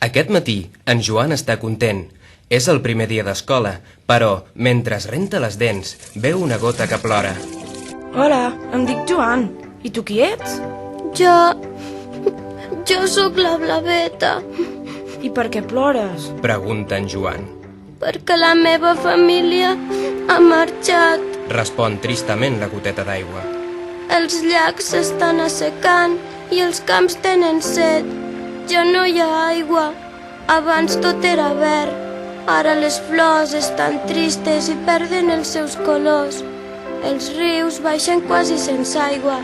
Aquest matí, en Joan està content. És el primer dia d'escola, però, mentre es renta les dents, veu una gota que plora. Hola, em dic Joan. I tu qui ets? Jo sóc la Blaveta. I per què plores? Pregunta en Joan. Perquè la meva família ha marxat. Respon tristament la goteta d'aigua. Els llacs s'estan assecant i els camps tenen set. Ja no hi ha aigua. Abans tot era verd. Ara les flors estan tristes i perden els seus colors. Els rius baixen quasi sense aigua.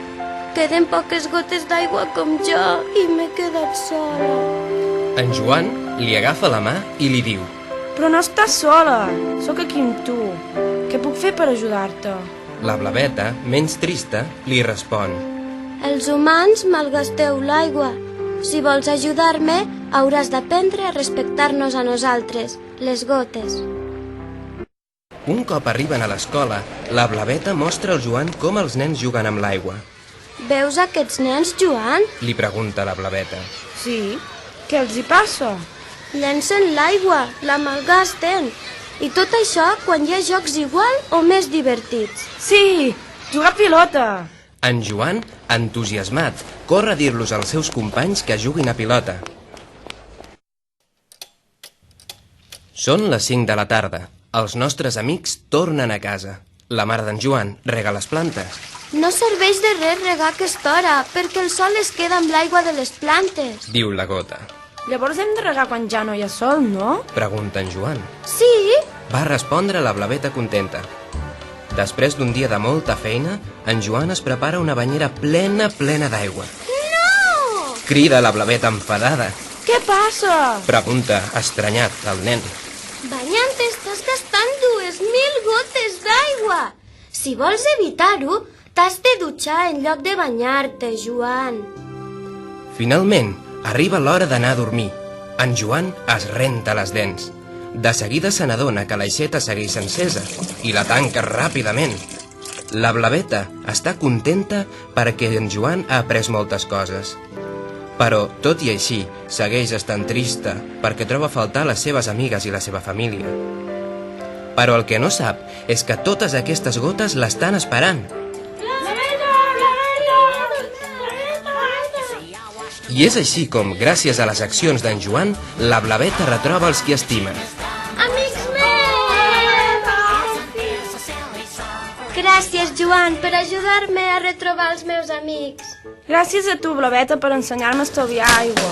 Queden poques gotes d'aigua com jo i m'he quedat sola. En Joan li agafa la mà i li diu: Però no estàs sola. Sóc aquí amb tu. Què puc fer per ajudar-te? La Blaveta, menys trista, li respon: Els humans malgasteu l'aigua. Si vols ajudar-me, hauràs d'aprendre a respectar-nos a nosaltres, les gotes. Un cop arriben a l'escola, la Blaveta mostra al Joan com els nens juguen amb l'aigua. Veus aquests nens, Joan? Li pregunta la Blaveta. Sí? Què els hi passa? Llencen l'aigua, la malgasten. I tot això quan hi ha jocs igual o més divertits. Sí, jugar a pilota. En Joan, entusiasmat, corre a dir-los als seus companys que juguin a pilota. Són les 5 de la tarda. Els nostres amics tornen a casa. La mare d'en Joan rega les plantes. No serveix de res regar a aquesta hora, perquè el sol es queda amb l'aigua de les plantes. Diu la Gota. Llavors hem de regar quan ja no hi ha sol, no? Pregunta en Joan. Sí? Va respondre la Blaveta contenta. Després d'un dia de molta feina, en Joan es prepara una banyera plena d'aigua. No! Crida la Blaveta enfadada. Què passa? Pregunta, estranyat, el nen. Banyant, estàs gastant 2.000 gotes d'aigua. Si vols evitar-ho, t'has de dutxar en lloc de banyar-te, Joan. Finalment, arriba l'hora d'anar a dormir. En Joan es renta les dents. De seguida se n'adona que l'aixeta segueix encesa i la tanca ràpidament. La Blaveta està contenta perquè en Joan ha après moltes coses. Però, tot i així, segueix estant trista perquè troba a faltar les seves amigues i la seva família. Però el que no sap és que totes aquestes gotes l'estan esperant. I és així com, gràcies a les accions d'en Joan, la Blaveta retroba els qui estima. Amics meus! Gràcies, Joan, per ajudar-me a retrobar els meus amics. Gràcies a tu, Blaveta, per ensenyar-me a estalviar aigua.